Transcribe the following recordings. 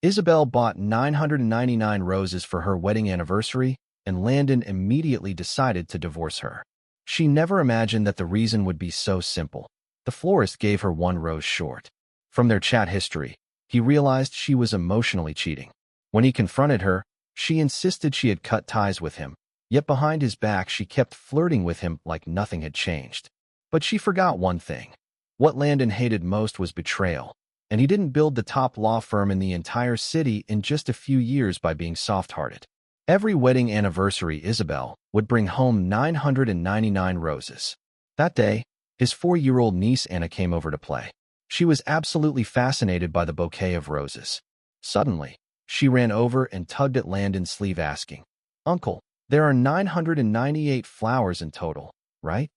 Isabel bought 999 roses for her wedding anniversary, and Landon immediately decided to divorce her. She never imagined that the reason would be so simple. The florist gave her one rose short. From their chat history, he realized she was emotionally cheating. When he confronted her, she insisted she had cut ties with him, yet behind his back she kept flirting with him like nothing had changed. But she forgot one thing. What Landon hated most was betrayal, and he didn't build the top law firm in the entire city in just a few years by being soft-hearted. Every wedding anniversary, Isabel would bring home 999 roses. That day, his 4-year-old niece Anna came over to play. She was absolutely fascinated by the bouquet of roses. Suddenly, she ran over and tugged at Landon's sleeve asking, "Uncle, there are 998 flowers in total, right?"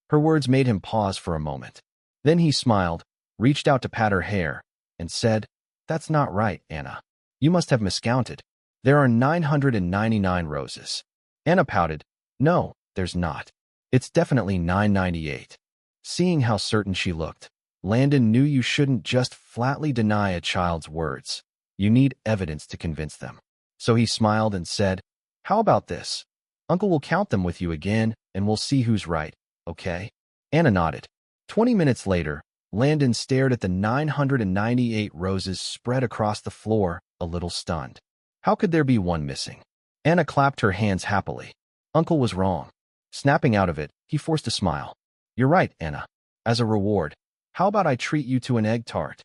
Her words made him pause for a moment. Then he smiled, reached out to pat her hair, and said, "That's not right, Anna. You must have miscounted. There are 999 roses." Anna pouted, "No, there's not. It's definitely 998. Seeing how certain she looked, Landon knew you shouldn't just flatly deny a child's words. You need evidence to convince them. So he smiled and said, "How about this? Uncle will count them with you again, and we'll see who's right, okay?" Anna nodded. 20 minutes later, Landon stared at the 998 roses spread across the floor, a little stunned. How could there be one missing? Anna clapped her hands happily. Uncle was wrong. Snapping out of it, he forced a smile. "You're right, Anna. As a reward, how about I treat you to an egg tart?"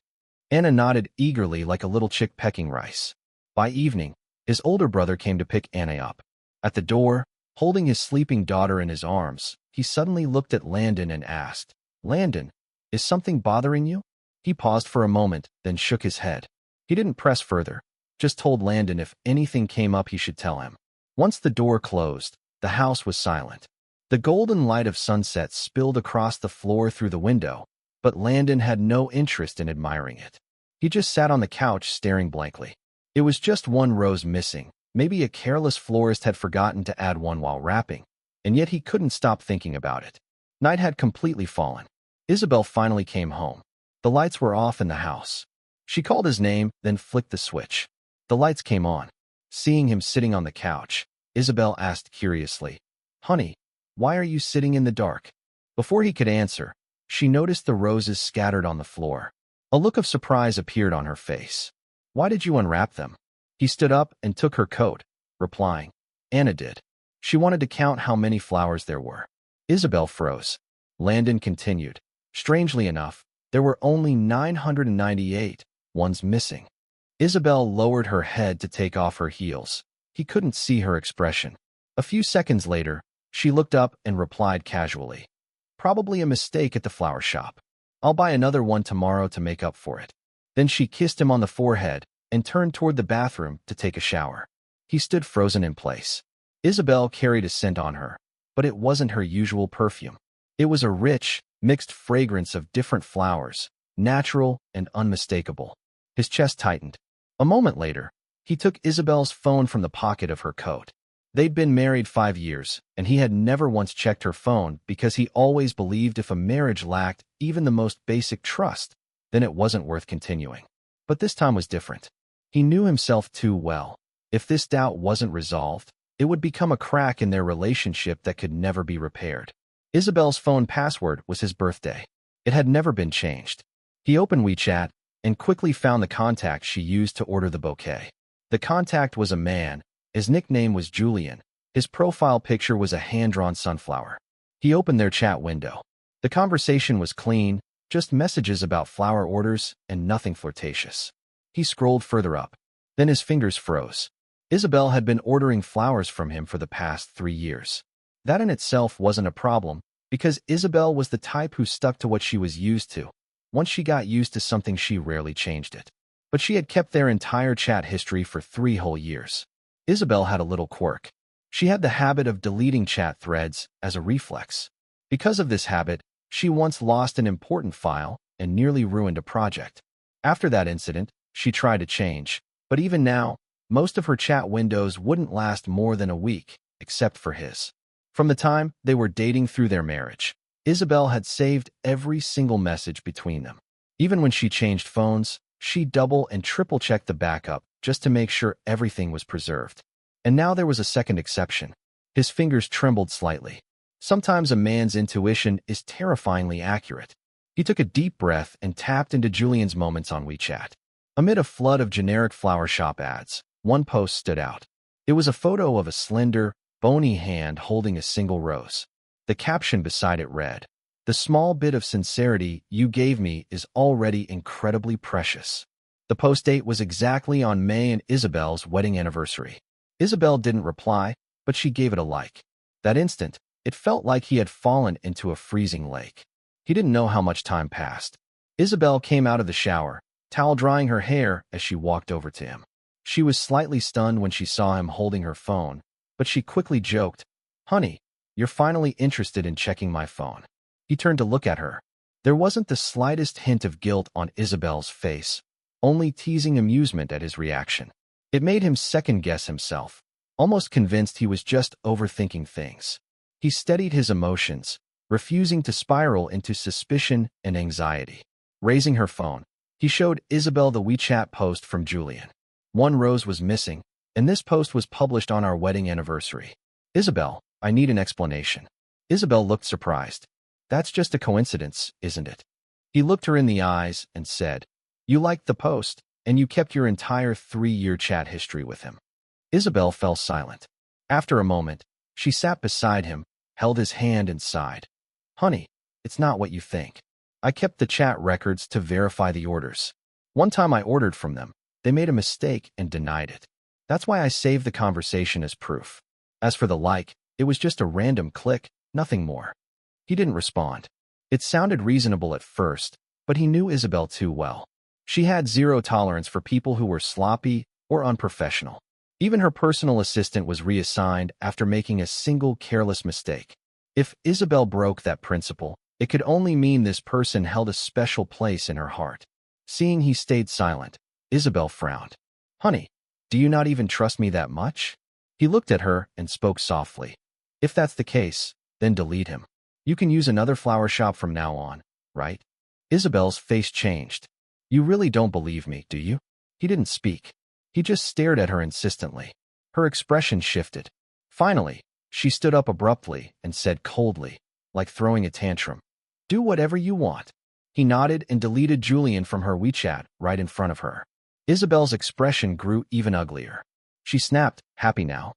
Anna nodded eagerly like a little chick pecking rice. By evening, his older brother came to pick Anna up. At the door, holding his sleeping daughter in his arms, he suddenly looked at Landon and asked, "Landon, is something bothering you?" He paused for a moment, then shook his head. He didn't press further, just told Landon if anything came up he should tell him. Once the door closed, the house was silent. The golden light of sunset spilled across the floor through the window, but Landon had no interest in admiring it. He just sat on the couch staring blankly. It was just one rose missing. Maybe a careless florist had forgotten to add one while wrapping, and yet he couldn't stop thinking about it. Night had completely fallen. Isabel finally came home. The lights were off in the house. She called his name, then flicked the switch. The lights came on. Seeing him sitting on the couch, Isabel asked curiously, "Honey, why are you sitting in the dark?" Before he could answer, she noticed the roses scattered on the floor. A look of surprise appeared on her face. "Why did you unwrap them?" He stood up and took her coat, replying, "Anna did. She wanted to count how many flowers there were." Isabel froze. Landon continued, "Strangely enough, there were only 998, one's missing." Isabel lowered her head to take off her heels. He couldn't see her expression. A few seconds later, she looked up and replied casually, "Probably a mistake at the flower shop. I'll buy another one tomorrow to make up for it." Then she kissed him on the forehead and turned toward the bathroom to take a shower. He stood frozen in place. Isabel carried a scent on her, but it wasn't her usual perfume. It was a rich, mixed fragrance of different flowers, natural and unmistakable. His chest tightened. A moment later, he took Isabel's phone from the pocket of her coat. They'd been married 5 years, and he had never once checked her phone because he always believed if a marriage lacked even the most basic trust, then it wasn't worth continuing. But this time was different. He knew himself too well. If this doubt wasn't resolved, it would become a crack in their relationship that could never be repaired. Isabel's phone password was his birthday. It had never been changed. He opened WeChat and quickly found the contact she used to order the bouquet. The contact was a man. His nickname was Julian. His profile picture was a hand-drawn sunflower. He opened their chat window. The conversation was clean, just messages about flower orders and nothing flirtatious. He scrolled further up. Then his fingers froze. Isabel had been ordering flowers from him for the past 3 years. That in itself wasn't a problem, because Isabel was the type who stuck to what she was used to. Once she got used to something, she rarely changed it. But she had kept their entire chat history for 3 whole years. Isabel had a little quirk. She had the habit of deleting chat threads as a reflex. Because of this habit, she once lost an important file and nearly ruined a project. After that incident, she tried to change, but even now, most of her chat windows wouldn't last more than a week, except for his. From the time they were dating through their marriage, Isabel had saved every single message between them. Even when she changed phones, she double and triple checked the backup just to make sure everything was preserved. And now there was a second exception. His fingers trembled slightly. Sometimes a man's intuition is terrifyingly accurate. He took a deep breath and tapped into Julian's moments on WeChat. Amid a flood of generic flower shop ads, one post stood out. It was a photo of a slender, bony hand holding a single rose. The caption beside it read, "The small bit of sincerity you gave me is already incredibly precious." The post date was exactly on May and Isabel's wedding anniversary. Isabel didn't reply, but she gave it a like. That instant, it felt like he had fallen into a freezing lake. He didn't know how much time passed. Isabel came out of the shower, towel drying her hair as she walked over to him. She was slightly stunned when she saw him holding her phone, but she quickly joked, "Honey, you're finally interested in checking my phone." He turned to look at her. There wasn't the slightest hint of guilt on Isabel's face, only teasing amusement at his reaction. It made him second-guess himself, almost convinced he was just overthinking things. He steadied his emotions, refusing to spiral into suspicion and anxiety. Raising her phone, he showed Isabel the WeChat post from Julian. One rose was missing, and this post was published on our wedding anniversary. "Isabel, I need an explanation." Isabel looked surprised. "That's just a coincidence, isn't it?" He looked her in the eyes and said, "You liked the post, and you kept your entire 3-year chat history with him." Isabel fell silent. After a moment, she sat beside him, held his hand and sighed. "Honey, it's not what you think. I kept the chat records to verify the orders. One time I ordered from them, they made a mistake and denied it. That's why I saved the conversation as proof. As for the like, it was just a random click, nothing more." He didn't respond. It sounded reasonable at first, but he knew Isabel too well. She had zero tolerance for people who were sloppy or unprofessional. Even her personal assistant was reassigned after making a single careless mistake. If Isabel broke that principle, it could only mean this person held a special place in her heart. Seeing he stayed silent, Isabel frowned. "Honey, do you not even trust me that much?" He looked at her and spoke softly. "If that's the case, then delete him. You can use another flower shop from now on, right?" Isabel's face changed. "You really don't believe me, do you?" He didn't speak. He just stared at her insistently. Her expression shifted. Finally, she stood up abruptly and said coldly, like throwing a tantrum, "Do whatever you want." He nodded and deleted Julian from her WeChat right in front of her. Isabel's expression grew even uglier. She snapped, "Happy now?"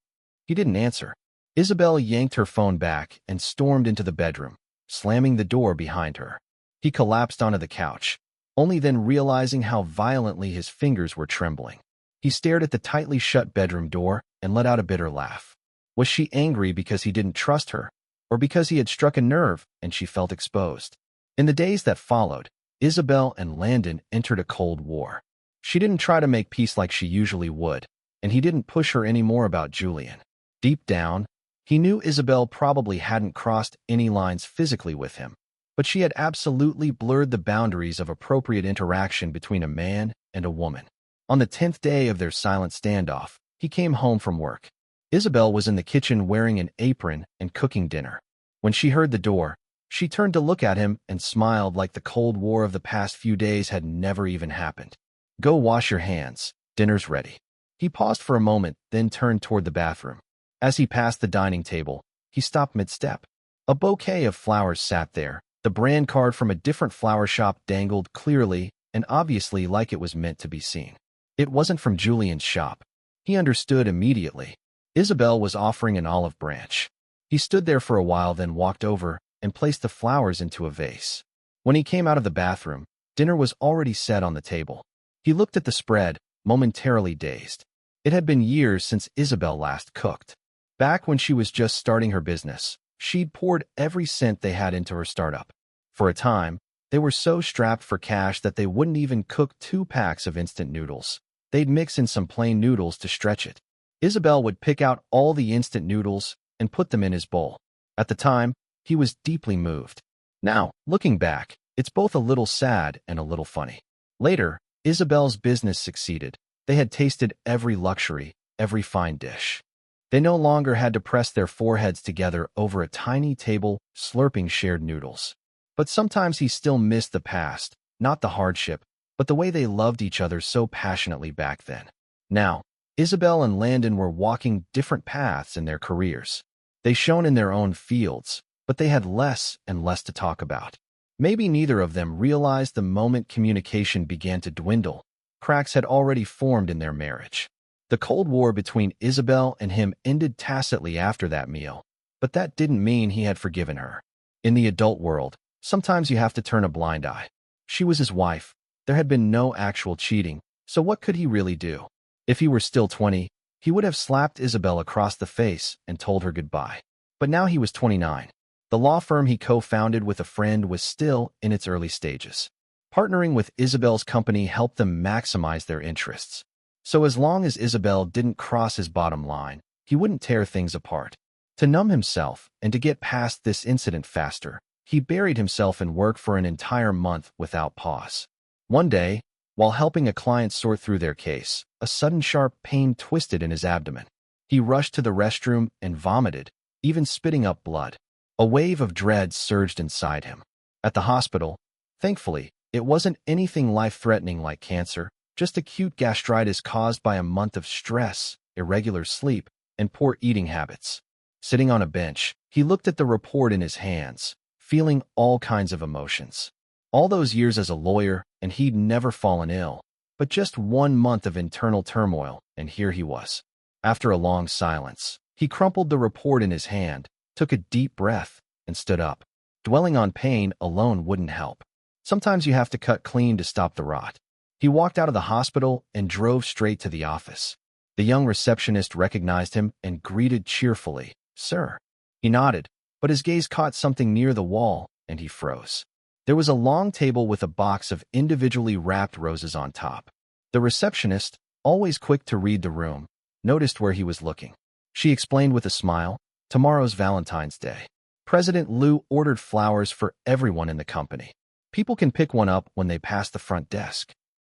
He didn't answer. Isabel yanked her phone back and stormed into the bedroom, slamming the door behind her. He collapsed onto the couch, only then realizing how violently his fingers were trembling. He stared at the tightly shut bedroom door and let out a bitter laugh. Was she angry because he didn't trust her, or because he had struck a nerve and she felt exposed? In the days that followed, Isabel and Landon entered a cold war. She didn't try to make peace like she usually would, and he didn't push her anymore about Julian. Deep down, he knew Isabel probably hadn't crossed any lines physically with him, but she had absolutely blurred the boundaries of appropriate interaction between a man and a woman. On the 10th day of their silent standoff, he came home from work. Isabel was in the kitchen wearing an apron and cooking dinner. When she heard the door, she turned to look at him and smiled like the Cold War of the past few days had never even happened. "Go wash your hands. Dinner's ready." He paused for a moment, then turned toward the bathroom. As he passed the dining table, he stopped mid-step. A bouquet of flowers sat there. The brand card from a different flower shop dangled clearly and obviously like it was meant to be seen. It wasn't from Julian's shop. He understood immediately. Isabel was offering an olive branch. He stood there for a while, then walked over and placed the flowers into a vase. When he came out of the bathroom, dinner was already set on the table. He looked at the spread, momentarily dazed. It had been years since Isabel last cooked. Back when she was just starting her business, she'd poured every cent they had into her startup. For a time, they were so strapped for cash that they wouldn't even cook 2 packs of instant noodles. They'd mix in some plain noodles to stretch it. Isabel would pick out all the instant noodles and put them in his bowl. At the time, he was deeply moved. Now, looking back, it's both a little sad and a little funny. Later, Isabel's business succeeded. They had tasted every luxury, every fine dish. They no longer had to press their foreheads together over a tiny table, slurping shared noodles. But sometimes he still missed the past, not the hardship, but the way they loved each other so passionately back then. Now, Isabel and Landon were walking different paths in their careers. They shone in their own fields, but they had less and less to talk about. Maybe neither of them realized the moment communication began to dwindle, cracks had already formed in their marriage. The Cold War between Isabel and him ended tacitly after that meal, but that didn't mean he had forgiven her. In the adult world, sometimes you have to turn a blind eye. She was his wife. There had been no actual cheating, so what could he really do? If he were still 20, he would have slapped Isabel across the face and told her goodbye. But now he was 29. The law firm he co-founded with a friend was still in its early stages. Partnering with Isabel's company helped them maximize their interests. So as long as Isabel didn't cross his bottom line, he wouldn't tear things apart. To numb himself and to get past this incident faster, he buried himself in work for an entire month without pause. One day, while helping a client sort through their case, a sudden sharp pain twisted in his abdomen. He rushed to the restroom and vomited, even spitting up blood. A wave of dread surged inside him. At the hospital, thankfully, it wasn't anything life-threatening like cancer, just acute gastritis caused by a month of stress, irregular sleep, and poor eating habits. Sitting on a bench, he looked at the report in his hands, feeling all kinds of emotions. All those years as a lawyer, and he'd never fallen ill. But just 1 month of internal turmoil, and here he was. After a long silence, he crumpled the report in his hand, took a deep breath, and stood up. Dwelling on pain alone wouldn't help. Sometimes you have to cut clean to stop the rot. He walked out of the hospital and drove straight to the office. The young receptionist recognized him and greeted cheerfully, "Sir." He nodded, but his gaze caught something near the wall, and he froze. There was a long table with a box of individually wrapped roses on top. The receptionist, always quick to read the room, noticed where he was looking. She explained with a smile, "Tomorrow's Valentine's Day. President Liu ordered flowers for everyone in the company. People can pick one up when they pass the front desk."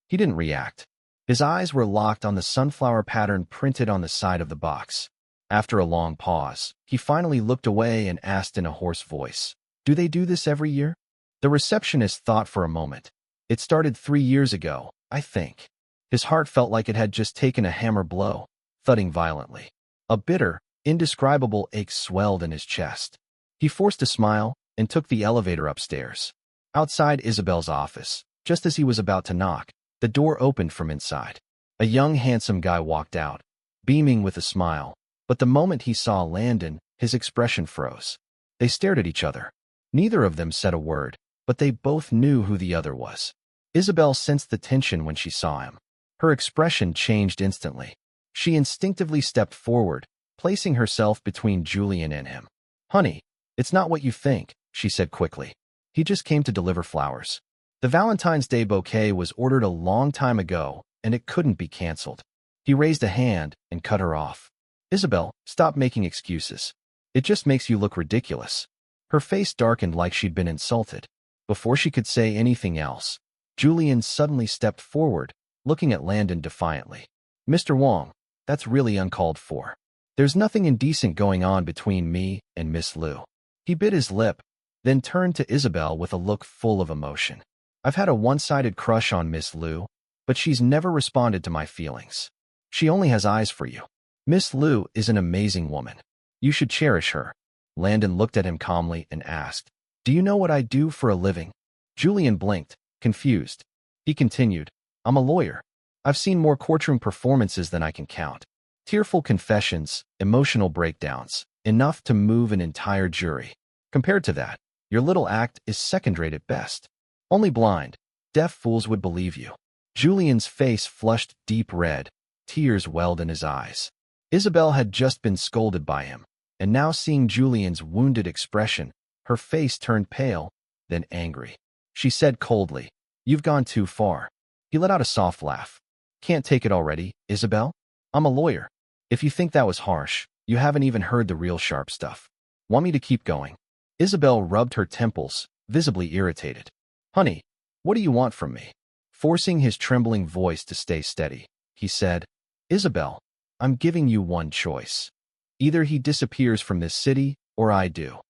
He didn't react. His eyes were locked on the sunflower pattern printed on the side of the box. After a long pause, he finally looked away and asked in a hoarse voice, "Do they do this every year?" The receptionist thought for a moment. "It started 3 years ago, I think." His heart felt like it had just taken a hammer blow, thudding violently. A bitter, indescribable ache swelled in his chest. He forced a smile and took the elevator upstairs. Outside Isabel's office, just as he was about to knock, the door opened from inside. A young, handsome guy walked out, beaming with a smile, but the moment he saw Landon, his expression froze. They stared at each other. Neither of them said a word, but they both knew who the other was. Isabel sensed the tension when she saw him. Her expression changed instantly. She instinctively stepped forward, placing herself between Julian and him. "Honey, it's not what you think," she said quickly. "He just came to deliver flowers. The Valentine's Day bouquet was ordered a long time ago, and it couldn't be canceled." He raised a hand and cut her off. "Isabel, stop making excuses. It just makes you look ridiculous." Her face darkened like she'd been insulted. Before she could say anything else, Julian suddenly stepped forward, looking at Landon defiantly. "Mr. Wong, that's really uncalled for. There's nothing indecent going on between me and Miss Liu." He bit his lip, then turned to Isabel with a look full of emotion. "I've had a one-sided crush on Miss Liu, but she's never responded to my feelings. She only has eyes for you. Miss Liu is an amazing woman. You should cherish her." Landon looked at him calmly and asked, "Do you know what I do for a living?" Julian blinked, confused. He continued, "I'm a lawyer. I've seen more courtroom performances than I can count. Tearful confessions, emotional breakdowns, enough to move an entire jury. Compared to that, your little act is second-rate at best. Only blind, deaf fools would believe you." Julian's face flushed deep red. Tears welled in his eyes. Isabel had just been scolded by him, and now seeing Julian's wounded expression, her face turned pale, then angry. She said coldly, "You've gone too far." He let out a soft laugh. "Can't take it already, Isabel? I'm a lawyer. If you think that was harsh, you haven't even heard the real sharp stuff. Want me to keep going?" Isabel rubbed her temples, visibly irritated. "Honey, what do you want from me?" Forcing his trembling voice to stay steady, he said, "Isabel, I'm giving you one choice. Either he disappears from this city, or I do."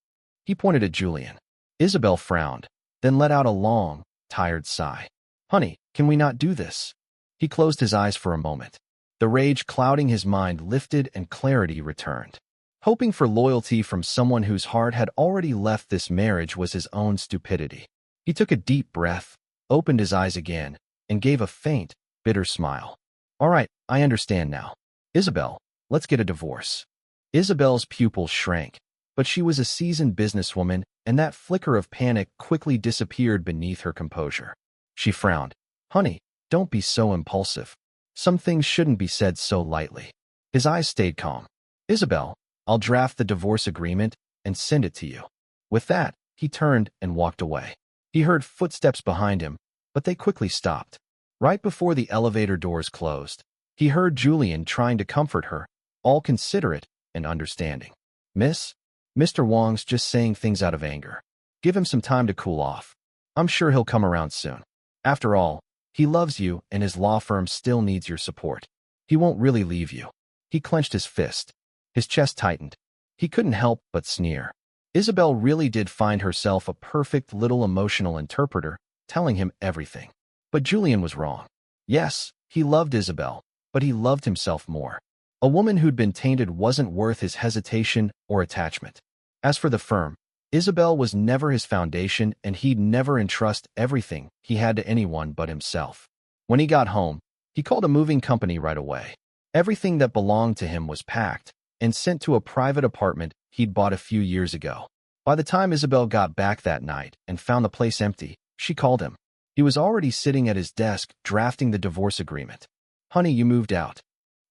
He pointed at Julian. Isabel frowned, then let out a long, tired sigh. "Honey, can we not do this?" He closed his eyes for a moment. The rage clouding his mind lifted and clarity returned. Hoping for loyalty from someone whose heart had already left this marriage was his own stupidity. He took a deep breath, opened his eyes again, and gave a faint, bitter smile. All right, I understand now. Isabel, let's get a divorce. Isabel's pupils shrank, but she was a seasoned businesswoman, and that flicker of panic quickly disappeared beneath her composure. She frowned. Honey, don't be so impulsive. Some things shouldn't be said so lightly. His eyes stayed calm. Isabel, I'll draft the divorce agreement and send it to you. With that, he turned and walked away. He heard footsteps behind him, but they quickly stopped. Right before the elevator doors closed, he heard Julian trying to comfort her, all considerate and understanding. Miss, Mr. Wong's just saying things out of anger. Give him some time to cool off. I'm sure he'll come around soon. After all, he loves you and his law firm still needs your support. He won't really leave you. He clenched his fist. His chest tightened. He couldn't help but sneer. Isabel really did find herself a perfect little emotional interpreter, telling him everything. But Julian was wrong. Yes, he loved Isabel, but he loved himself more. A woman who'd been tainted wasn't worth his hesitation or attachment. As for the firm, Isabel was never his foundation, and he'd never entrust everything he had to anyone but himself. When he got home, he called a moving company right away. Everything that belonged to him was packed and sent to a private apartment he'd bought a few years ago. By the time Isabel got back that night and found the place empty, she called him. He was already sitting at his desk drafting the divorce agreement. Honey, you moved out.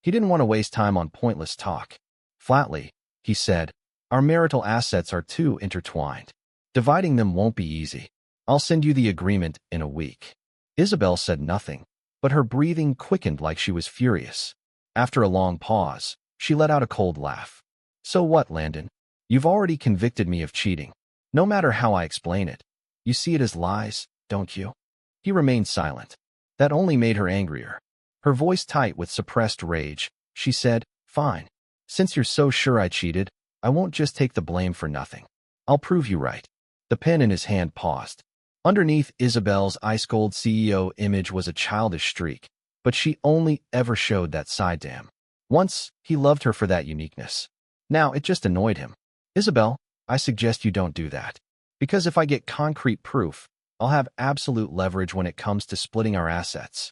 He didn't want to waste time on pointless talk. Flatly, he said, our marital assets are too intertwined. Dividing them won't be easy. I'll send you the agreement in a week. Isabel said nothing, but her breathing quickened like she was furious. After a long pause, she let out a cold laugh. So what, Landon? You've already convicted me of cheating. No matter how I explain it, you see it as lies, don't you? He remained silent. That only made her angrier. Her voice tight with suppressed rage, she said, fine. Since you're so sure I cheated, I won't just take the blame for nothing. I'll prove you right. The pen in his hand paused. Underneath Isabel's ice-cold CEO image was a childish streak, but she only ever showed that side to him. Once, he loved her for that uniqueness. Now, it just annoyed him. Isabel, I suggest you don't do that. Because if I get concrete proof, I'll have absolute leverage when it comes to splitting our assets.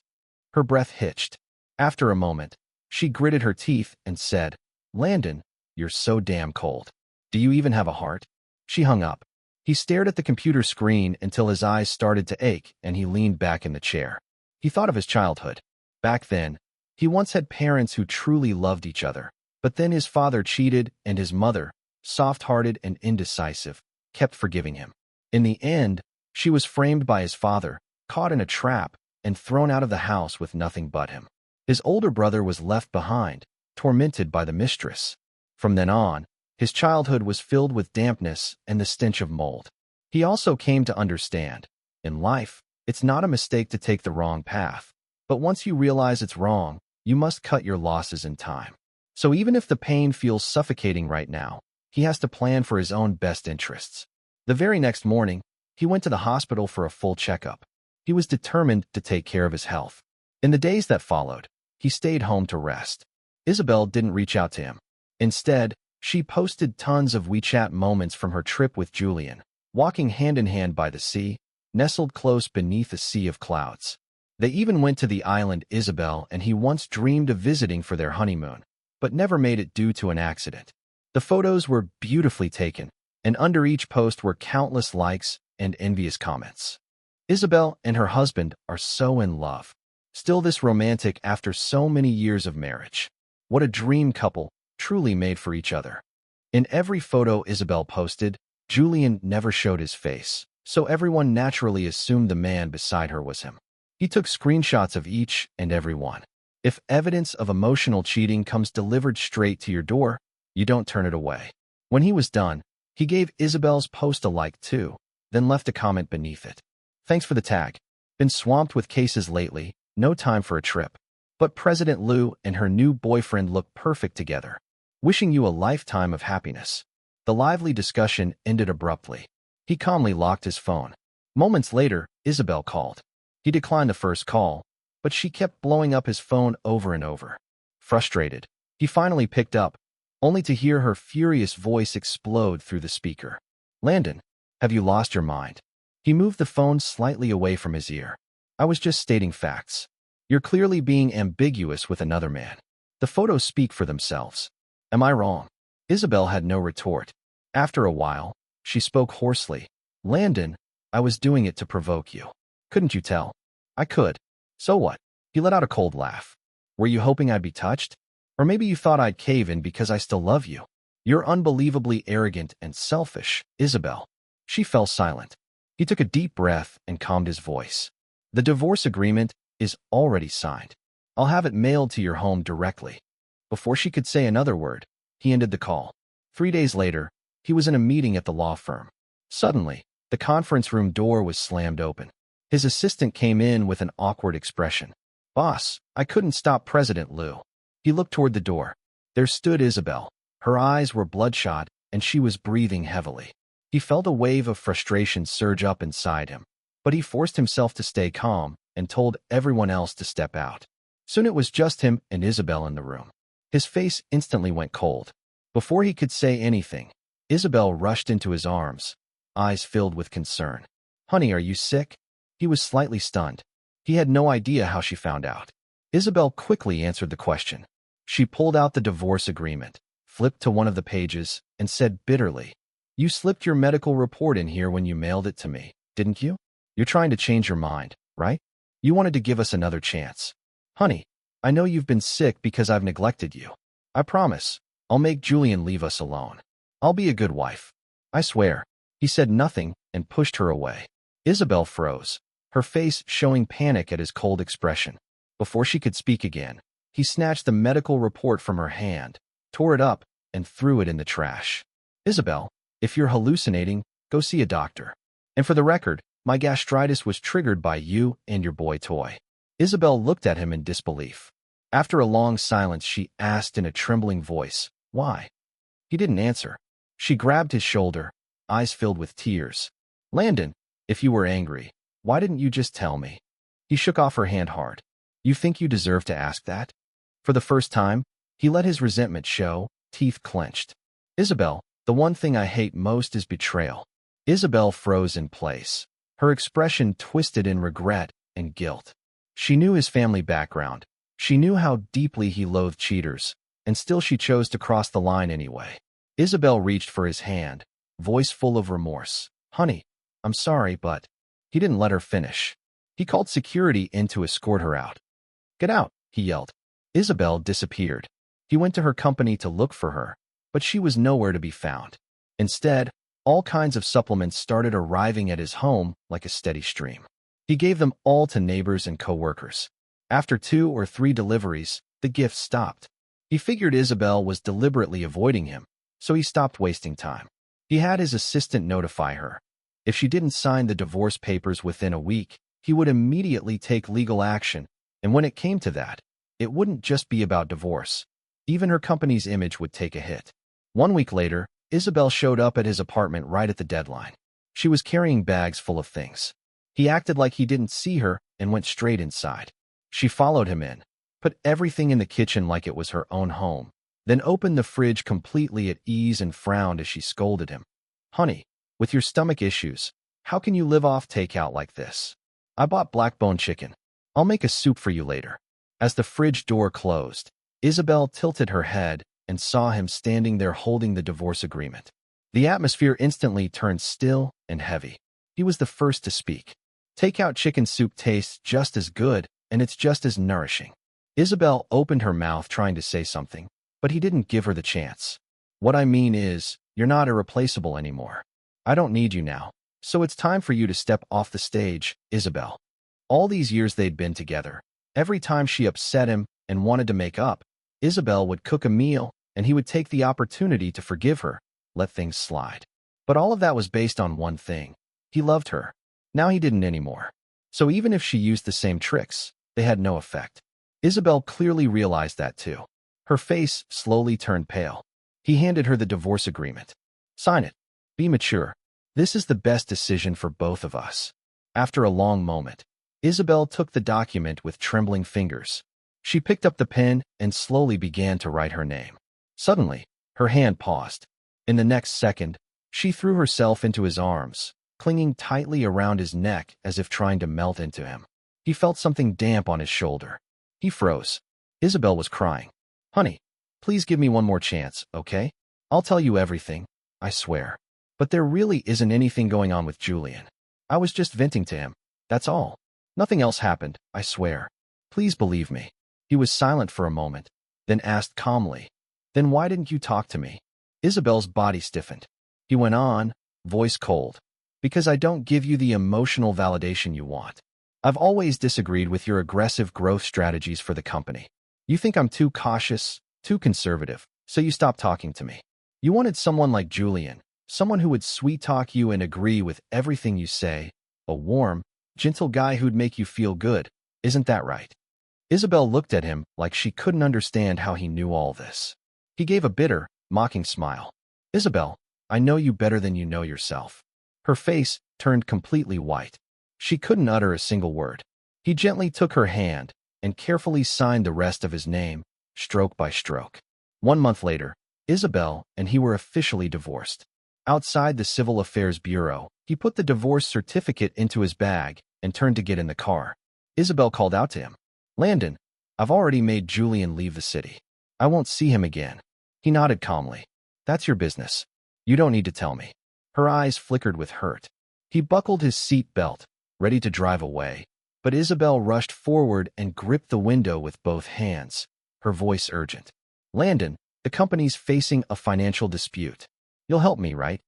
Her breath hitched. After a moment, she gritted her teeth and said, Landon, you're so damn cold. Do you even have a heart? She hung up. He stared at the computer screen until his eyes started to ache and he leaned back in the chair. He thought of his childhood. Back then, he once had parents who truly loved each other, but then his father cheated and his mother, soft-hearted and indecisive, kept forgiving him. In the end, she was framed by his father, caught in a trap, and thrown out of the house with nothing but him. His older brother was left behind, tormented by the mistress. From then on, his childhood was filled with dampness and the stench of mold. He also came to understand, in life, it's not a mistake to take the wrong path, but once you realize it's wrong, you must cut your losses in time. So even if the pain feels suffocating right now, he has to plan for his own best interests. The very next morning, he went to the hospital for a full checkup. He was determined to take care of his health. In the days that followed, he stayed home to rest. Isabel didn't reach out to him. Instead, she posted tons of WeChat moments from her trip with Julian, walking hand in hand by the sea, nestled close beneath a sea of clouds. They even went to the island Isabel and he once dreamed of visiting for their honeymoon, but never made it due to an accident. The photos were beautifully taken, and under each post were countless likes and envious comments. Isabel and her husband are so in love. Still this romantic after so many years of marriage. What a dream couple, truly made for each other. In every photo Isabel posted, Julian never showed his face, so everyone naturally assumed the man beside her was him. He took screenshots of each and every one. If evidence of emotional cheating comes delivered straight to your door, you don't turn it away. When he was done, he gave Isabel's post a like too, then left a comment beneath it. Thanks for the tag. Been swamped with cases lately, no time for a trip. But President Liu and her new boyfriend look perfect together. Wishing you a lifetime of happiness. The lively discussion ended abruptly. He calmly locked his phone. Moments later, Isabel called. He declined the first call, but she kept blowing up his phone over and over. Frustrated, he finally picked up, only to hear her furious voice explode through the speaker. Landon, have you lost your mind? He moved the phone slightly away from his ear. I was just stating facts. You're clearly being ambiguous with another man. The photos speak for themselves. Am I wrong? Isabel had no retort. After a while, she spoke hoarsely. Landon, I was doing it to provoke you. Couldn't you tell? I could. So what? He let out a cold laugh. Were you hoping I'd be touched? Or maybe you thought I'd cave in because I still love you. You're unbelievably arrogant and selfish, Isabel. She fell silent. He took a deep breath and calmed his voice. The divorce agreement is already signed. I'll have it mailed to your home directly. Before she could say another word, he ended the call. 3 days later, he was in a meeting at the law firm. Suddenly, the conference room door was slammed open. His assistant came in with an awkward expression. Boss, I couldn't stop President Liu. He looked toward the door. There stood Isabel. Her eyes were bloodshot, and she was breathing heavily. He felt a wave of frustration surge up inside him, but he forced himself to stay calm and told everyone else to step out. Soon it was just him and Isabel in the room. His face instantly went cold. Before he could say anything, Isabel rushed into his arms, eyes filled with concern. Honey, are you sick? He was slightly stunned. He had no idea how she found out. Isabel quickly answered the question. She pulled out the divorce agreement, flipped to one of the pages, and said bitterly, You slipped your medical report in here when you mailed it to me, didn't you? You're trying to change your mind, right? You wanted to give us another chance. Honey, I know you've been sick because I've neglected you. I promise, I'll make Julian leave us alone. I'll be a good wife. I swear. He said nothing and pushed her away. Isabel froze, her face showing panic at his cold expression. Before she could speak again, he snatched the medical report from her hand, tore it up, and threw it in the trash. Isabel, if you're hallucinating, go see a doctor. And for the record, my gastritis was triggered by you and your boy toy. Isabel looked at him in disbelief. After a long silence, she asked in a trembling voice, Why? He didn't answer. She grabbed his shoulder, eyes filled with tears. Landon, if you were angry, why didn't you just tell me? He shook off her hand hard. You think you deserve to ask that? For the first time, he let his resentment show, teeth clenched. Isabel, the one thing I hate most is betrayal. Isabel froze in place, her expression twisted in regret and guilt. She knew his family background. She knew how deeply he loathed cheaters, and still she chose to cross the line anyway. Isabel reached for his hand, voice full of remorse. Honey, I'm sorry, but... He didn't let her finish. He called security in to escort her out. Get out, he yelled. Isabel disappeared. He went to her company to look for her, but she was nowhere to be found. Instead, all kinds of supplements started arriving at his home like a steady stream. He gave them all to neighbors and co-workers. After 2 or 3 deliveries, the gifts stopped. He figured Isabel was deliberately avoiding him, so he stopped wasting time. He had his assistant notify her. If she didn't sign the divorce papers within a week, he would immediately take legal action, and when it came to that, it wouldn't just be about divorce. Even her company's image would take a hit. 1 week later, Isabel showed up at his apartment right at the deadline. She was carrying bags full of things. He acted like he didn't see her and went straight inside. She followed him in, put everything in the kitchen like it was her own home, then opened the fridge completely at ease and frowned as she scolded him. Honey, with your stomach issues, how can you live off takeout like this? I bought black-bone chicken. I'll make a soup for you later. As the fridge door closed, Isabel tilted her head and saw him standing there holding the divorce agreement. The atmosphere instantly turned still and heavy. He was the first to speak. Takeout chicken soup tastes just as good, and it's just as nourishing. Isabel opened her mouth trying to say something, but he didn't give her the chance. What I mean is, you're not irreplaceable anymore. I don't need you now, so it's time for you to step off the stage, Isabel. All these years they'd been together. Every time she upset him and wanted to make up, Isabel would cook a meal, and he would take the opportunity to forgive her, let things slide. But all of that was based on one thing. He loved her. Now he didn't anymore. So even if she used the same tricks, they had no effect. Isabel clearly realized that too. Her face slowly turned pale. He handed her the divorce agreement. Sign it. Be mature. This is the best decision for both of us. After a long moment, Isabel took the document with trembling fingers. She picked up the pen and slowly began to write her name. Suddenly, her hand paused. In the next second, she threw herself into his arms, clinging tightly around his neck as if trying to melt into him. He felt something damp on his shoulder. He froze. Isabel was crying. "Honey, please give me one more chance, okay? I'll tell you everything, I swear. But there really isn't anything going on with Julian. I was just venting to him, that's all. Nothing else happened, I swear. Please believe me." He was silent for a moment, then asked calmly, "Then why didn't you talk to me?" Isabel's body stiffened. He went on, voice cold. "Because I don't give you the emotional validation you want. I've always disagreed with your aggressive growth strategies for the company. You think I'm too cautious, too conservative, so you stopped talking to me. You wanted someone like Julian, someone who would sweet-talk you and agree with everything you say, a warm, gentle guy who'd make you feel good, isn't that right?" Isabel looked at him like she couldn't understand how he knew all this. He gave a bitter, mocking smile. "Isabel, I know you better than you know yourself." Her face turned completely white. She couldn't utter a single word. He gently took her hand and carefully signed the rest of his name, stroke by stroke. 1 month later, Isabel and he were officially divorced. Outside the Civil Affairs Bureau, he put the divorce certificate into his bag and turned to get in the car. Isabel called out to him. "Landon, I've already made Julian leave the city. I won't see him again." He nodded calmly. "That's your business. You don't need to tell me." Her eyes flickered with hurt. He buckled his seat belt, ready to drive away, but Isabel rushed forward and gripped the window with both hands, her voice urgent. "Landon, the company's facing a financial dispute. You'll help me, right?"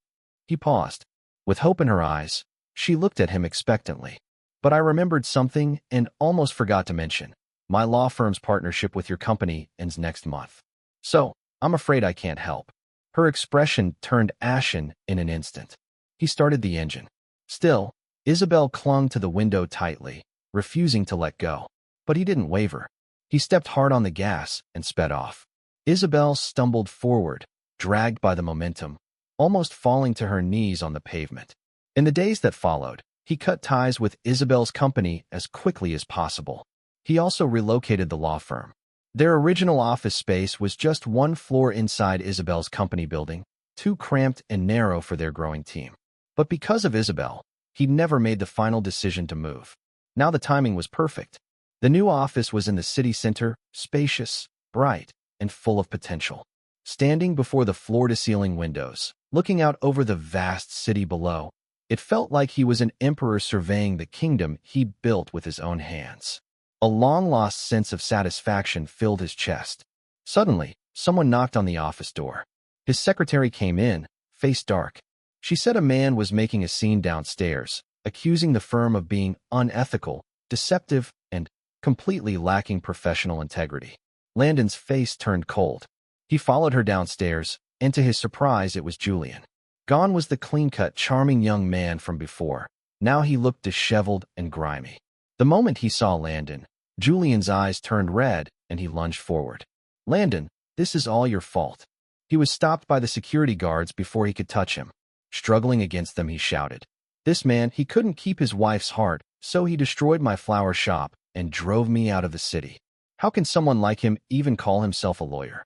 He paused. With hope in her eyes, she looked at him expectantly. "But I remembered something and almost forgot to mention. My law firm's partnership with your company ends next month. So, I'm afraid I can't help." Her expression turned ashen in an instant. He started the engine. Still, Isabel clung to the window tightly, refusing to let go. But he didn't waver. He stepped hard on the gas and sped off. Isabel stumbled forward, dragged by the momentum, almost falling to her knees on the pavement. In the days that followed, he cut ties with Isabel's company as quickly as possible. He also relocated the law firm. Their original office space was just 1 floor inside Isabel's company building, too cramped and narrow for their growing team. But because of Isabel, he never made the final decision to move. Now the timing was perfect. The new office was in the city center, spacious, bright, and full of potential. Standing before the floor-to-ceiling windows, looking out over the vast city below, it felt like he was an emperor surveying the kingdom he built with his own hands. A long-lost sense of satisfaction filled his chest. Suddenly, someone knocked on the office door. His secretary came in, face dark. She said a man was making a scene downstairs, accusing the firm of being unethical, deceptive, and completely lacking professional integrity. Landon's face turned cold. He followed her downstairs, and to his surprise, it was Julian. Gone was the clean-cut, charming young man from before. Now he looked disheveled and grimy. The moment he saw Landon, Julian's eyes turned red and he lunged forward. "Landon, this is all your fault." He was stopped by the security guards before he could touch him. Struggling against them, he shouted. "This man, he couldn't keep his wife's heart, so he destroyed my flower shop and drove me out of the city. How can someone like him even call himself a lawyer?"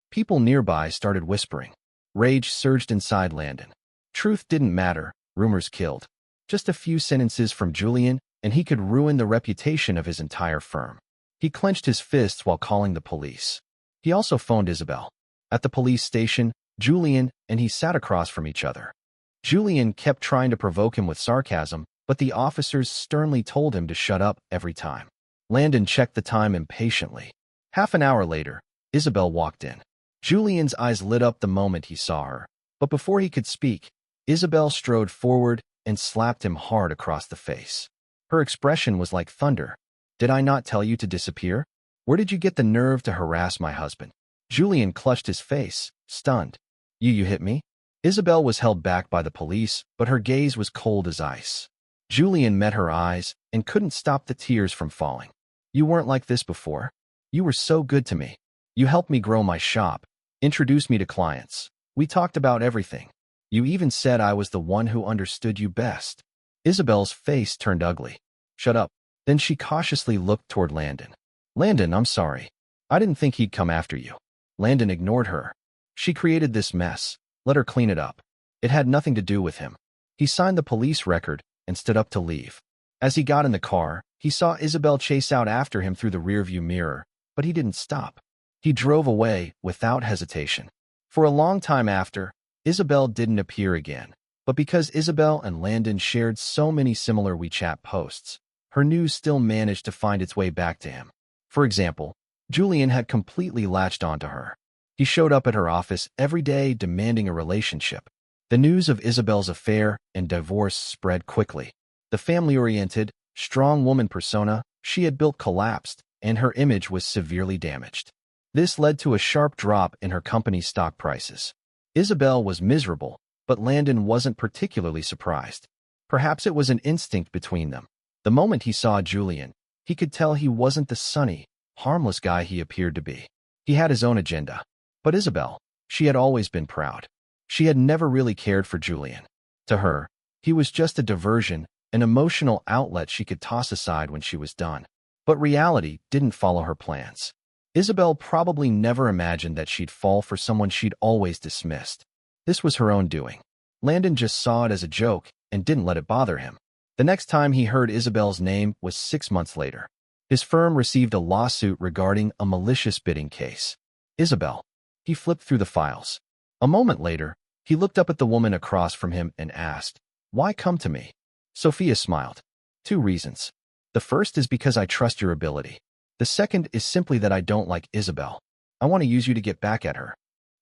People nearby started whispering. Rage surged inside Landon. Truth didn't matter, rumors killed. Just a few sentences from Julian, and he could ruin the reputation of his entire firm. He clenched his fists while calling the police. He also phoned Isabel. At the police station, Julian and he sat across from each other. Julian kept trying to provoke him with sarcasm, but the officers sternly told him to shut up every time. Landon checked the time impatiently. Half an hour later, Isabel walked in. Julian's eyes lit up the moment he saw her, but before he could speak, Isabel strode forward and slapped him hard across the face. Her expression was like thunder. "Did I not tell you to disappear? Where did you get the nerve to harass my husband?" Julian clutched his face, stunned. You hit me?" Isabel was held back by the police, but her gaze was cold as ice. Julian met her eyes and couldn't stop the tears from falling. "You weren't like this before. You were so good to me. You helped me grow my shop, introduced me to clients. We talked about everything. You even said I was the one who understood you best." Isabel's face turned ugly. "Shut up." Then she cautiously looked toward Landon. Landon, I'm sorry. I didn't think he'd come after you. Landon ignored her. She created this mess. Let her clean it up. It had nothing to do with him. He signed the police record and stood up to leave. As he got in the car, he saw Isabel chase out after him through the rearview mirror, but he didn't stop. He drove away without hesitation. For a long time after, Isabel didn't appear again. But because Isabel and Landon shared so many similar WeChat posts, her news still managed to find its way back to him. For example, Julian had completely latched onto her. He showed up at her office every day demanding a relationship. The news of Isabel's affair and divorce spread quickly. The family-oriented, strong woman persona she had built collapsed, and her image was severely damaged. This led to a sharp drop in her company's stock prices. Isabel was miserable, but Landon wasn't particularly surprised. Perhaps it was an instinct between them. The moment he saw Julian, he could tell he wasn't the sunny, harmless guy he appeared to be. He had his own agenda. But Isabel, she had always been proud. She had never really cared for Julian. To her, he was just a diversion, an emotional outlet she could toss aside when she was done. But reality didn't follow her plans. Isabel probably never imagined that she'd fall for someone she'd always dismissed. This was her own doing. Landon just saw it as a joke and didn't let it bother him. The next time he heard Isabel's name was 6 months later. His firm received a lawsuit regarding a malicious bidding case. Isabel. He flipped through the files. A moment later, he looked up at the woman across from him and asked, "Why come to me?" Sophia smiled. 2 reasons. The first is because I trust your ability. The second is simply that I don't like Isabel. I want to use you to get back at her.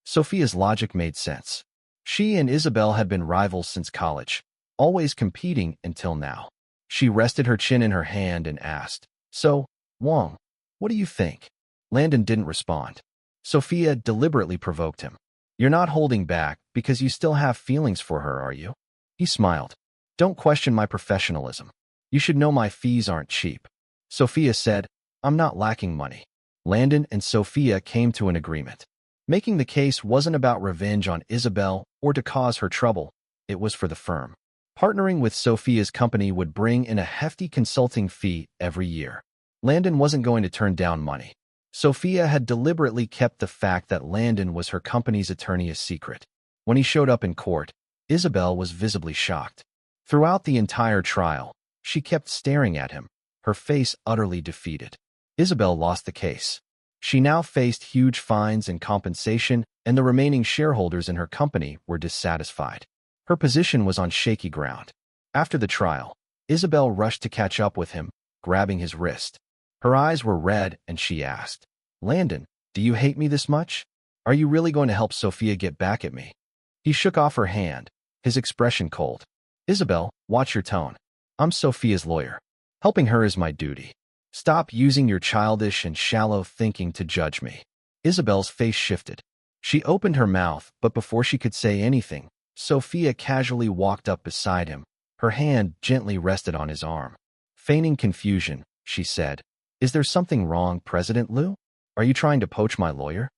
Sophia's logic made sense. She and Isabel had been rivals since college, always competing until now. She rested her chin in her hand and asked, "So, Wong, what do you think?" Landon didn't respond. Sophia deliberately provoked him. "You're not holding back because you still have feelings for her, are you?" He smiled. "Don't question my professionalism. You should know my fees aren't cheap." Sophia said, "I'm not lacking money." Landon and Sophia came to an agreement. Making the case wasn't about revenge on Isabel or to cause her trouble. It was for the firm. Partnering with Sophia's company would bring in a hefty consulting fee every year. Landon wasn't going to turn down money. Sophia had deliberately kept the fact that Landon was her company's attorney a secret. When he showed up in court, Isabel was visibly shocked. Throughout the entire trial, she kept staring at him, her face utterly defeated. Isabel lost the case. She now faced huge fines and compensation, and the remaining shareholders in her company were dissatisfied. Her position was on shaky ground. After the trial, Isabel rushed to catch up with him, grabbing his wrist. Her eyes were red, and she asked, "Landon, do you hate me this much? Are you really going to help Sophia get back at me?" He shook off her hand, his expression cold. "Isabel, watch your tone. I'm Sophia's lawyer. Helping her is my duty. Stop using your childish and shallow thinking to judge me." Isabel's face shifted. She opened her mouth, but before she could say anything, Sophia casually walked up beside him. Her hand gently rested on his arm. Feigning confusion, she said, "Is there something wrong, President Liu? Are you trying to poach my lawyer?"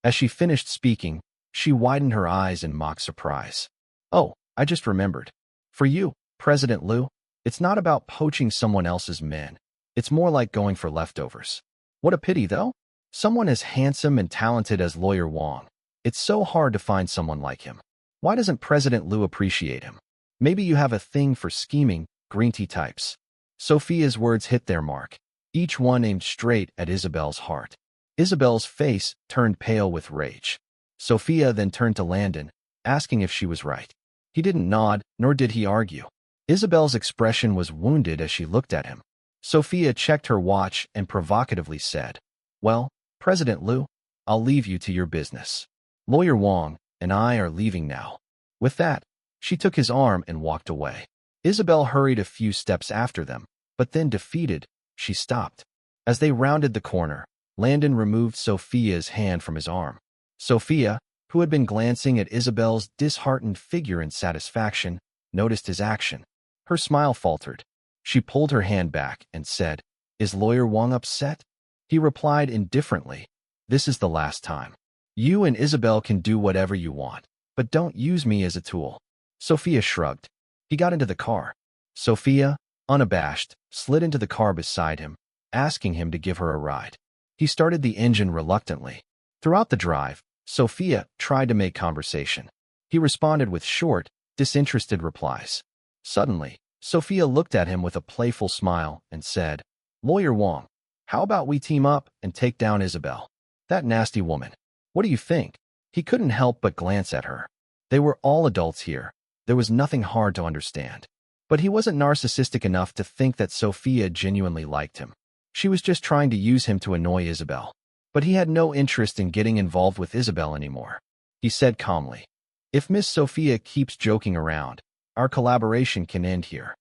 As she finished speaking, she widened her eyes in mock surprise. "Oh, I just remembered. For you, President Liu, it's not about poaching someone else's men. It's more like going for leftovers." What a pity, though. Someone as handsome and talented as Lawyer Wong. It's so hard to find someone like him. Why doesn't President Liu appreciate him? Maybe you have a thing for scheming, green tea types. Sophia's words hit their mark, each one aimed straight at Isabel's heart. Isabel's face turned pale with rage. Sophia then turned to Landon, asking if she was right. He didn't nod, nor did he argue. Isabel's expression was wounded as she looked at him. Sophia checked her watch and provocatively said, "Well, President Liu, I'll leave you to your business. Lawyer Wong and I are leaving now." With that, she took his arm and walked away. Isabel hurried a few steps after them, but then defeated, she stopped. As they rounded the corner, Landon removed Sophia's hand from his arm. Sophia, who had been glancing at Isabel's disheartened figure in satisfaction, noticed his action. Her smile faltered. She pulled her hand back and said, "Is Lawyer Wong upset?" He replied indifferently, "This is the last time. You and Isabel can do whatever you want, but don't use me as a tool." Sophia shrugged. He got into the car. Sophia, unabashed, slid into the car beside him, asking him to give her a ride. He started the engine reluctantly. Throughout the drive, Sophia tried to make conversation. He responded with short, disinterested replies. Suddenly, Sophia looked at him with a playful smile and said, "Lawyer Wong, how about we team up and take down Isabel? That nasty woman. What do you think?" He couldn't help but glance at her. They were all adults here. There was nothing hard to understand. But he wasn't narcissistic enough to think that Sophia genuinely liked him. She was just trying to use him to annoy Isabel. But he had no interest in getting involved with Isabel anymore. He said calmly, "If Miss Sophia keeps joking around, our collaboration can end here."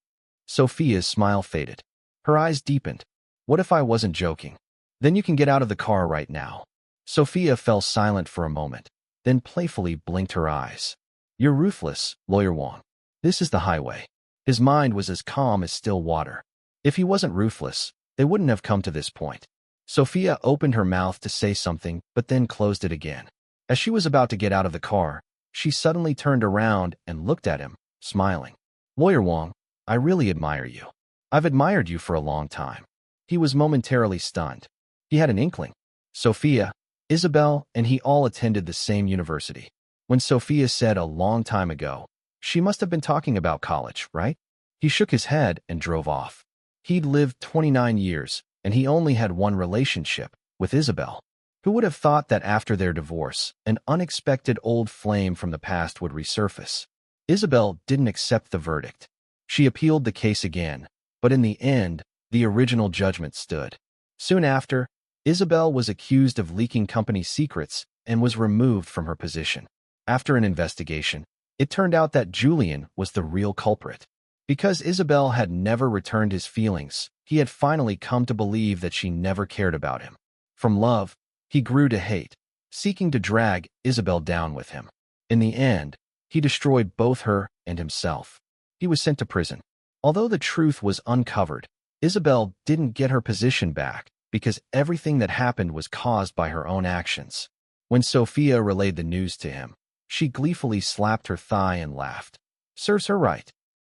Sophia's smile faded. Her eyes deepened. "What if I wasn't joking? Then you can get out of the car right now." Sophia fell silent for a moment, then playfully blinked her eyes. "You're ruthless, Lawyer Wong. This is the highway." His mind was as calm as still water. If he wasn't ruthless, they wouldn't have come to this point. Sophia opened her mouth to say something, but then closed it again. As she was about to get out of the car, she suddenly turned around and looked at him, smiling. "Lawyer Wong, I really admire you. I've admired you for a long time." He was momentarily stunned. He had an inkling. Sophia, Isabel, and he all attended the same university. When Sophia said a long time ago, she must have been talking about college, right? He shook his head and drove off. He'd lived 29 years, and he only had one relationship, with Isabel. Who would have thought that after their divorce, an unexpected old flame from the past would resurface? Isabel didn't accept the verdict. She appealed the case again, but in the end, the original judgment stood. Soon after, Isabel was accused of leaking company secrets and was removed from her position. After an investigation, it turned out that Julian was the real culprit. Because Isabel had never returned his feelings, he had finally come to believe that she never cared about him. From love, he grew to hate, seeking to drag Isabel down with him. In the end, he destroyed both her and himself. He was sent to prison. Although the truth was uncovered, Isabel didn't get her position back because everything that happened was caused by her own actions. When Sophia relayed the news to him, she gleefully slapped her thigh and laughed. "Serves her right."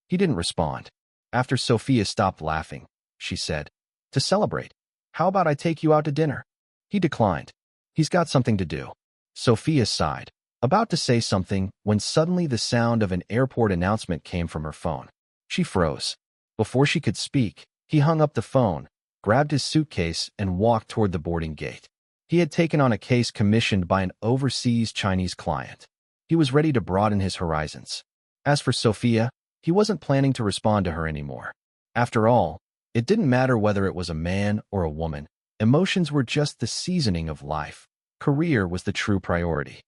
He didn't respond. After Sophia stopped laughing, she said, "To celebrate, how about I take you out to dinner?" He declined. He's got something to do. Sophia sighed, about to say something when suddenly the sound of an airport announcement came from her phone. She froze. Before she could speak, he hung up the phone, grabbed his suitcase, and walked toward the boarding gate. He had taken on a case commissioned by an overseas Chinese client. He was ready to broaden his horizons. As for Sophia, he wasn't planning to respond to her anymore. After all, it didn't matter whether it was a man or a woman. Emotions were just the seasoning of life. Career was the true priority.